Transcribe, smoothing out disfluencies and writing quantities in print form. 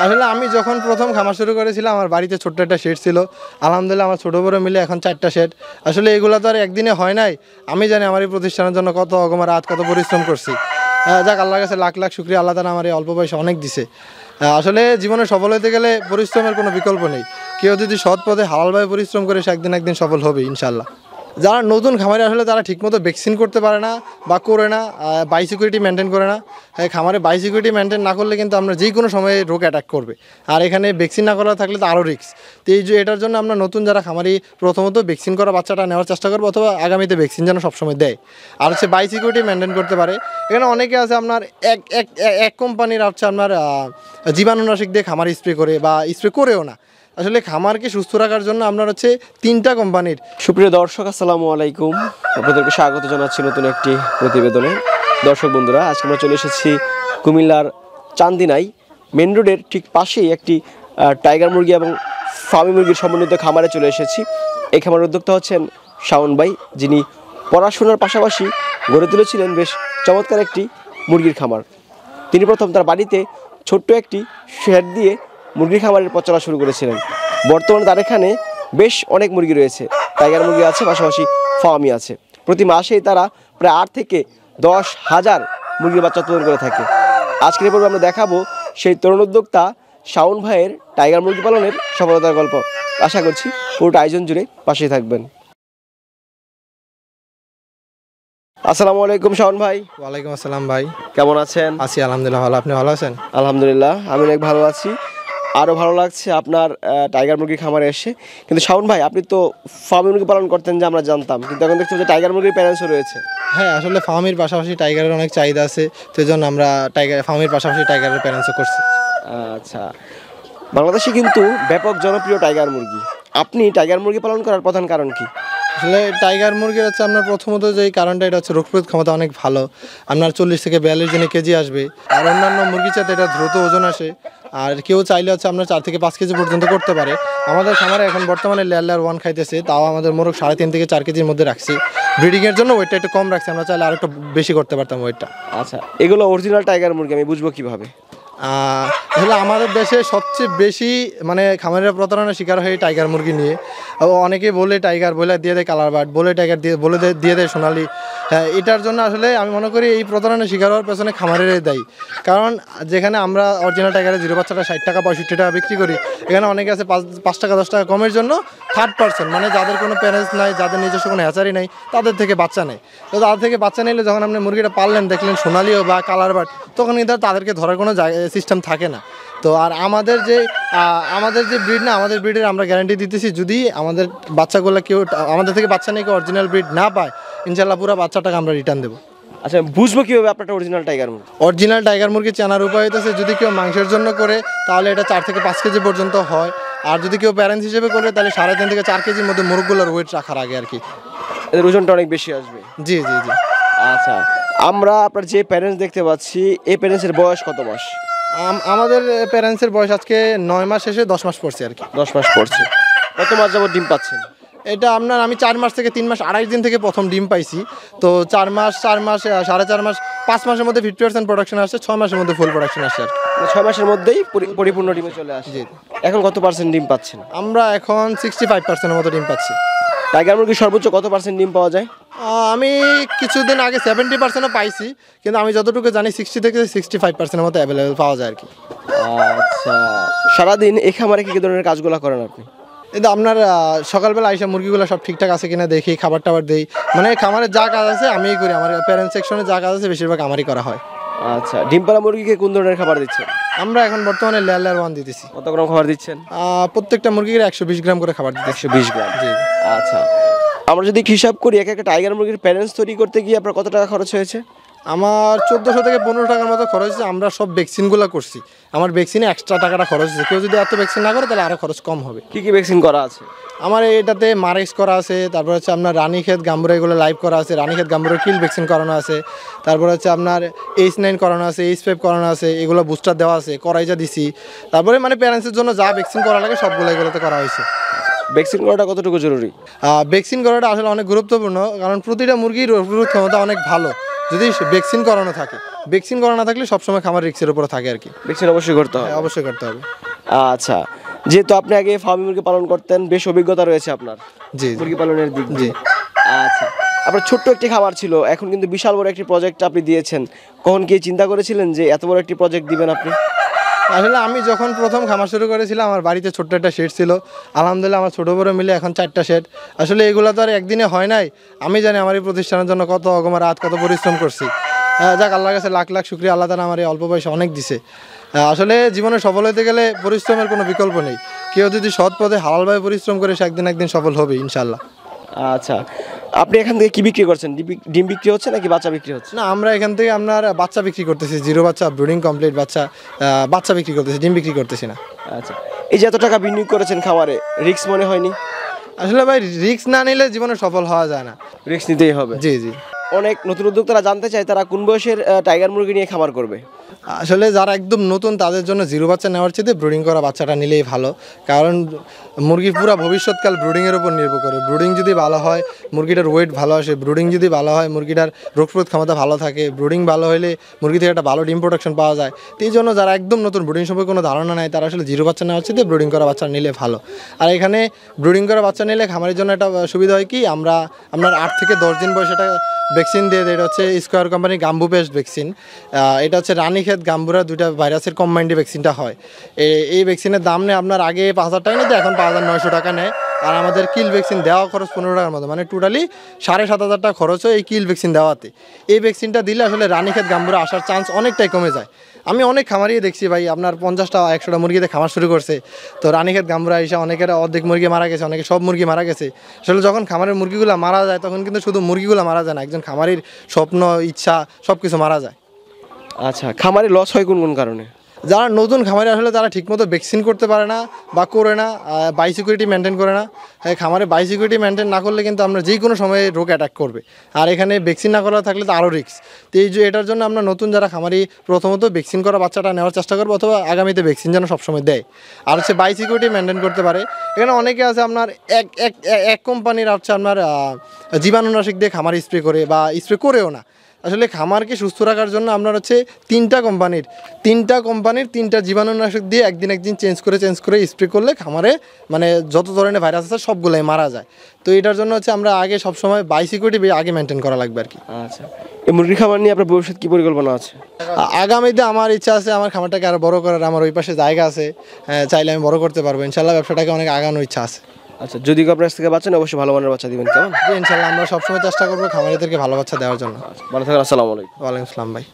আসলে আমি যখন প্রথম খামার শুরু করেছিলাম আমার বাড়িতে ছোট্ট একটা শেড ছিল। আলহামদুলিল্লাহ আমার ছোটো বড়ো মিলে এখন 4টা শেড। আসলে এগুলো তো আর একদিনে হয় নাই। আমি জানি আমার এই প্রতিষ্ঠানের জন্য কত অগমা রাত কত পরিশ্রম করছি। যাক আল্লাহর কাছে লাখ লাখ শুক্রিয়া, আল্লাহ তাআলা আমার এই অল্প বয়সে অনেক দিছে। আসলে জীবনে সফল হতে গেলে পরিশ্রমের কোনো বিকল্প নেই। কেউ যদি সৎ পথে হালালভাবে পরিশ্রম করে সে একদিন সফল হবে ইনশাল্লাহ। যারা নতুন খামারে আসলে তারা ঠিকমতো ভ্যাকসিন করতে পারে না বা করে না, বায়োসিকিউরিটি মেনটেন করে না। খামারে বায়োসিকিউরিটি মেনটেন না করলে কিন্তু আমরা যে কোনো সময়ে রোগ অ্যাটাক করবে। আর এখানে ভ্যাকসিন না করা থাকলে তো আরও রিস্ক। তো এটার জন্য আমরা নতুন যারা খামারি প্রথমত ভ্যাকসিন করা বাচ্চাটা নেওয়ার চেষ্টা করবো, অথবা আগামীতে ভ্যাকসিন যেন সবসময় দেয়। আর হচ্ছে বায়োসিকিউরিটি মেনটেন করতে পারে। এখানে অনেকে আছে আপনার এক কোম্পানির হচ্ছে আপনার জীবাণুনাশক দিয়ে খামার স্প্রে করে বা স্প্রে করেও না। আসলে খামারকে সুস্থ রাখার জন্য আপনার হচ্ছে 3টা কোম্পানির। সুপ্রিয় দর্শক, আসসালামু আলাইকুম। আপনাদেরকে স্বাগত জানাচ্ছি নতুন একটি প্রতিবেদনে। দর্শক বন্ধুরা, আজকে আমরা চলে এসেছি কুমিল্লার চান্দিনায় মেন রোডের ঠিক পাশেই একটি টাইগার মুরগি এবং ফার্মি মুরগির সমন্বিত খামারে চলে এসেছি। এই খামারের উদ্যোক্তা হচ্ছেন শাওন ভাই, যিনি পড়াশোনার পাশাপাশি গড়ে তুলেছিলেন বেশ চমৎকার একটি মুরগির খামার। তিনি প্রথম তার বাড়িতে ছোট্ট একটি শেড দিয়ে মুরগির খামারের পথ চলা শুরু করেছিলেন। বর্তমানে তার এখানে বেশ অনেক মুরগি রয়েছে, টাইগার মুরগি আছে, পাশাপাশি ফার্মি আছে। প্রতি মাসেই তারা প্রায় 8 থেকে 10,000 মুরগির বাচ্চা উৎপাদন করে থাকে। আজকের পর্বে আমরা দেখাবো সেই তরুণ উদ্যোক্তা শাওন ভাইয়ের টাইগার মুরগি পালনের সফলতার গল্প। আশা করছি পুরোটা আয়োজন জুড়ে পাশেই থাকবেন। আসসালামু আলাইকুম শাওন ভাই। ওয়ালাইকুম আসসালাম ভাই, কেমন আছেন? আছি আলহামদুলিল্লাহ ভালো। আপনি ভালো আছেন? আলহামদুলিল্লাহ, আমি অনেক ভালো আছি। আরও ভালো লাগছে আপনার টাইগার মুরগির খামারে এসে। কিন্তু শাওন ভাই, আপনি তো ফার্মি মুরগি পালন করতেন যে আমরা জানতাম, কিন্তু এখন দেখছি যে টাইগার মুরগির প্যারেন্টসও রয়েছে। হ্যাঁ, আসলে ফার্মির পাশাপাশি টাইগারের অনেক চাহিদা আছে, সেই জন্য আমরা ফার্মির পাশাপাশি টাইগারের প্যারেন্টসও করছি। আচ্ছা, বাংলাদেশে কিন্তু ব্যাপক জনপ্রিয় টাইগার মুরগি। আপনি টাইগার মুরগি পালন করার প্রধান কারণ কি? আসলে টাইগার মুরগির হচ্ছে আপনার প্রথমত যেই কারণটা, এটা হচ্ছে রোগ প্রতিরোধ ক্ষমতা অনেক ভালো। আপনার 40 থেকে 42 দিনে কেজি আসবে। আর অন্যান্য মুরগির চাইতে এটা দ্রুত ওজন আসে। আর কেউ চাইলে হচ্ছে আপনার 4 থেকে 5 কেজি পর্যন্ত করতে পারে। আমাদের খামারে এখন বর্তমানে লেয়ার 1 খাইতেছে, তাও আমাদের মোরগ 3.5 থেকে 4 কেজির মধ্যে রাখছি। ব্রিডিংয়ের জন্য ওয়েটটা একটু কম রাখছি, আমরা চাইলে আর একটু বেশি করতে পারতাম ওয়েটটা। আচ্ছা, এগুলো অরিজিনাল টাইগার মুরগি, আমি বুঝবো কিভাবে? আসলে আমাদের দেশে সবচেয়ে বেশি মানে খামারের প্রতারণার শিকার হয় টাইগার মুরগি নিয়ে। অনেকে বলে টাইগার বলে দিয়ে দেয় কালার বার্ড, বলে টাইগার দিয়ে দেয় সোনালি। হ্যাঁ, এটার জন্য আসলে আমি মনে করি এই প্রতারণার শিকার হওয়ার পেছনে খামারেরই দায়ী। কারণ যেখানে আমরা অরিজিনাল টাইগারের 0 বাচ্চাটা 60 টাকা 65 টাকা বিক্রি করি, এখানে অনেকে আছে 5 টাকা 10 টাকা কমের জন্য থার্ড পার্সন, মানে যাদের কোনো প্যারেন্টস নাই, যাদের নিজস্ব কোনো হ্যাচারি নাই, তাদের থেকে বাচ্চা নেয়। তো তাদের থেকে বাচ্চা নিলে যখন আপনি মুরগিটা পাললেন, দেখলেন সোনালিও বা কালার বার্ড, তখন কিন্তু তাদেরকে ধরার কোনো সিস্টেম থাকে না। তো আর আমাদের যে ব্রিড না, আমাদের ব্রিডের আমরা গ্যারান্টি দিতেছি, যদি আমাদের বাচ্চাগুলো কেউ আমাদের থেকে বাচ্চা নিয়ে কেউ অরিজিনাল ব্রিড না পায়, ইনশাল্লাহ পুরো বাচ্চাটাকে আমরা রিটার্ন দেবো। আচ্ছা, বুঝবো কীভাবে আপনারটা অরিজিনাল টাইগার মুরগি? অরিজিনাল টাইগার মুরগি চেনার উপায় হইতেছে, যদি কেউ মাংসের জন্য করে তাহলে এটা 4 থেকে 5 কেজি পর্যন্ত হয়। আর যদি কেউ প্যারেন্টস হিসেবে করে তাহলে 3.5 থেকে 4 কেজির মধ্যে মুরগগুলোর ওয়েট রাখার আগে আর কি। এদের ওজনটা অনেক বেশি আসবে। জি জি জি। আচ্ছা, আমরা আপনার যে প্যারেন্টস দেখতে পাচ্ছি, এই প্যারেন্টসের বয়স কত মাস? আমাদের প্যারেন্টসের বয়স আজকে 9 মাস শেষে 10 মাস পড়ছে আর কি। 10 মাস পড়ছে। কত মাস যাবত ডিম পাচ্ছেন? এটা আপনার আমি 4 মাস থেকে 3 মাস 28 দিন থেকে প্রথম ডিম পাইছি। তো 4 মাস 4 মাস 4.5 মাস 5 মাসের মধ্যে 50% প্রোডাকশন আসছে, 6 মাসের মধ্যে ফুল প্রোডাকশন আসছে আর কি। 6 মাসের মধ্যেই পরিপূর্ণ ডিমে চলে আসে। জি। এখন কত পার্সেন্ট ডিম পাচ্ছেন? আমরা এখন 65% মতো ডিম পাচ্ছি। টাইগার মুরগির সর্বোচ্চ কত পার্সেন্ট ডিম পাওয়া যায়? আমি কিছুদিন আগে 70%ও পাইছি, কিন্তু আমি যতটুকু জানি 60 থেকে 65% মতো অ্যাভেলেবেল পাওয়া যায় আর কি। আচ্ছা, সারাদিন এই খামারে কী ধরনের কাজগুলো করেন আপনি? এটা আপনার সকালবেলা আইসা মুরগিগুলো সব ঠিকঠাক আছে কিনা দেখি, খাবার টাবার দেই, মানে খামারে যা কাজ আছে আমিই করি। আমার প্যারেন্টস সেকশনে যা কাজ আছে বেশিরভাগ আমারই করা হয়। আচ্ছা, ডিম পাড়া মুরগিকে কোন ধরনের খাবার দিচ্ছেন? আমরা এখন বর্তমানে লেয়ার 1 দিতেছি। কত গ্রাম খাবার দিচ্ছেন? প্রত্যেকটা মুরগির 120 গ্রাম করে খাবার দিতেছি। 120 গ্রাম। জি। আচ্ছা, আমরা যদি হিসাব করি এক একটা টাইগার মুরগির প্যারেন্টস তৈরি করতে গিয়ে আপনার কত টাকা খরচ হয়েছে? আমার 1400 থেকে 15 টাকার মতো খরচ হয়েছে। আমরা সব ভ্যাকসিনগুলো করছি, আমার ভ্যাকসিনে এক্সট্রা টাকাটা খরচ হয়েছে। কেউ যদি এত ভ্যাকসিন না করে তাহলে আরও খরচ কম হবে। কী কী ভ্যাকসিন করা আছে? আমার এটাতে মারেক্স করা আছে, তারপর হচ্ছে আপনার রানীক্ষেত গাম্বুরা এগুলো লাইভ করা আছে, রানীক্ষেত গাম্বুরের কিল ভ্যাকসিন করানো আছে, তারপর হচ্ছে আপনার H9 করানো আছে, H5 করানো আছে, এগুলো বুস্টার দেওয়া আছে, করাইজা দিছি। তারপরে মানে প্যারেন্টসের জন্য যা ভ্যাকসিন করা লাগে সবগুলো এগুলোতে করা হয়েছে। ভ্যাকসিন করাটা কতটুকু জরুরি? ভ্যাকসিন করাটা আসলে অনেক গুরুত্বপূর্ণ, কারণ প্রতিটা মুরগির রোগ প্রতিরোধ ক্ষমতা অনেক ভালো। যদি ভ্যাকসিন করানো থাকে। ভ্যাকসিন করানো থাকলে সবসময় খামার রিস্কের উপরে থাকে আর কি। ভ্যাকসিন অবশ্যই করতে হবে। হ্যাঁ, অবশ্যই করতে হবে। আচ্ছা, যেহেতু আপনি আগে ফার্মি মুরগি পালন করতেন, বেশ অভিজ্ঞতা রয়েছে আপনার জি মুরগি পালনের দিক জি। দিয়ে। আচ্ছা, আপনার ছোট্ট একটি খামার ছিল, এখন কিন্তু বিশাল বড় একটি প্রজেক্ট আপনি দিয়েছেন। কখন কি চিন্তা করেছিলেন যে এত বড় একটি প্রজেক্ট দিবেন আপনি? আসলে আমি যখন প্রথম খামার শুরু করেছিলাম আমার বাড়িতে ছোট্ট একটা শেড ছিল। আলহামদুলিল্লাহ আমার ছোটো বড়ো মিলে এখন 4টা শেড। আসলে এগুলো তো আর একদিনে হয় নাই। আমি জানি আমার এই প্রতিষ্ঠানের জন্য কত অগমা রাত কত পরিশ্রম করছি। যাক, আল্লাহর কাছে লাখ লাখ শুক্রিয়া, আল্লাহ তাআলা আমার এই অল্প বয়সে অনেক দিছে। আসলে জীবনে সফল হতে গেলে পরিশ্রমের কোনো বিকল্প নেই। কেউ যদি সৎ পথে হালালভাবে পরিশ্রম করে সে একদিন একদিন সফল হবে ইনশাল্লাহ। আচ্ছা, আপনি এখান থেকে কি বিক্রি করছেন? ডিম বিক্রি হচ্ছে নাকি বাচ্চা বিক্রি হচ্ছে? না, আমরা এখান থেকে আপনার বাচ্চা বিক্রি করতেছি, জিরো বাচ্চা, ব্রুডিং কমপ্লিট বাচ্চা, বাচ্চা বিক্রি করতেছি, ডিম বিক্রি করতেছি না। আচ্ছা, এই যে এত টাকা বিনিয়োগ করেছেন খামারে, রিস্ক মনে হয়নি? আসলে ভাই রিস্ক না নিলে জীবনে সফল হওয়া যায় না। রিস্ক নিতেই হবে। জি জি। অনেক নতুন উদ্যোক্তারা জানতে চায় তারা কোন বয়সের টাইগার মুরগি নিয়ে খামার করবে। আসলে যারা একদম নতুন তাদের জন্য জিরো বাচ্চা নেওয়ার চেয়ে ব্রুডিং করা বাচ্চাটা নিলেই ভালো। কারণ মুরগির পুরো ভবিষ্যৎকাল ব্রুডিংয়ের উপর নির্ভর করে। ব্রুডিং যদি ভালো হয় মুরগিটার ওয়েট ভালো আসে, ব্রুডিং যদি ভালো হয় মুরগিটার রোগ প্রতিরোধ ক্ষমতা ভালো থাকে, ব্রুডিং ভালো হলে মুরগি থেকে একটা ভালো ডিম প্রোডাকশন পাওয়া যায়। তো এই জন্য যারা একদম নতুন ব্রুডিং সম্পর্কে কোনো ধারণা নেই তারা আসলে জিরো বাচ্চা নেওয়ার চেয়ে ব্রুডিং করা বাচ্চা নিলে ভালো। আর এখানে ব্রুডিং করা বাচ্চা নিলে খামারের জন্য একটা সুবিধা হয় কি, আমরা আপনার 8 থেকে 10 দিন বয়সে একটা ভ্যাকসিন দিয়ে দেয়। এটা হচ্ছে স্কোয়ার কোম্পানির গাম্বু পেস্ট ভ্যাকসিন। এটা হচ্ছে রানীক্ষেত গাম্বুরা দুইটা ভাইরাসের কম্বাইন্ড ভ্যাকসিনটা হয়। এই ভ্যাকসিনের দাম নেই আপনার আগে 5,000 টাকা নিতে, এখন 5,900 টাকা নেয়। আর আমাদের কিল ভ্যাকসিন দেওয়া খরচ 15 টাকার মতো, মানে টোটালি 7,500 টাকা খরচ হয় এই কিল ভ্যাকসিন দেওয়াতে। এই ভ্যাকসিনটা দিলে আসলে রানীক্ষেত গাম্বুরা আসার চান্স অনেকটাই কমে যায়। আমি অনেক খামারিয়ে দেখছি ভাই, আপনার 50টা 100টা মুরগিতে খামার শুরু করছে, তো রানীক্ষেত গাম্বুরা এসে অনেকের অর্ধেক মুরগি মারা গেছে, অনেকে সব মুরগি মারা গেছে। আসলে যখন খামারের মুরগিগুলো মারা যায় তখন কিন্তু শুধু মুরগিগুলো মারা যায় না, একজন খামারির স্বপ্ন, ইচ্ছা সব কিছু মারা যায়। আচ্ছা, খামারে লস হয় কোন কোন কারণে? যারা নতুন খামারে আসলে তারা ঠিকমতো ভ্যাকসিন করতে পারে না বা করে না, বায়োসিকিউরিটি মেনটেন করে না। হ্যাঁ, খামারে বায়োসিকিউরিটি মেনটেন না করলে কিন্তু আমরা যে কোনো সময়ে রোগ অ্যাটাক করবে। আর এখানে ভ্যাকসিন না করা থাকলে তো আরও রিস্ক। তো এটার জন্য আমরা নতুন যারা খামারি প্রথমত ভ্যাকসিন করা বাচ্চাটা নেওয়ার চেষ্টা করবো, অথবা আগামীতে ভ্যাকসিন যেন সবসময় দেয়। আর হচ্ছে বায়োসিকিউরিটি মেনটেন করতে পারে। এখানে অনেকে আছে আপনার এক কোম্পানির হচ্ছে আপনার জীবাণুনাশক দিয়ে খামার স্প্রে করে বা স্প্রে করেও না। আসলে খামারকে সুস্থ রাখার জন্য আপনার হচ্ছে তিনটা কোম্পানির 3টা জীবাণুনাশক দিয়ে একদিন চেঞ্জ করে স্প্রে করলে খামারে মানে যত ধরনের ভাইরাস আছে সবগুলোই মারা যায়। তো এটার জন্য হচ্ছে আমরা আগে সবসময় বায়োসিকিউরিটি আগে মেনটেন করা লাগবে আর কি। আচ্ছা, এই মুরগি খামার নিয়ে আপনার ভবিষ্যৎ কি পরিকল্পনা আছে? আগামীতে আমার ইচ্ছা আছে আমার খামারটাকে আরও বড় করার। আমার ওই পাশে জায়গা আছে, চাইলে আমি বড় করতে পারবো ইনশাল্লাহ। ব্যবসাটাকে অনেক আগানোর ইচ্ছা আছে। আচ্ছা, যদি আপনার কাছ থেকে বাচ্চা নেন অবশ্যই ভালো মানের বাচ্চা দিবেন, কেমন? জি ইনশাল্লাহ, আমরা সবসময় চেষ্টা করবো খামারিদেরকে ভালো বাচ্চা দেওয়ার জন্য। ভালো থাকেন, আসসালামু আলাইকুম। ওয়ালাইকুম আসসালাম ভাই।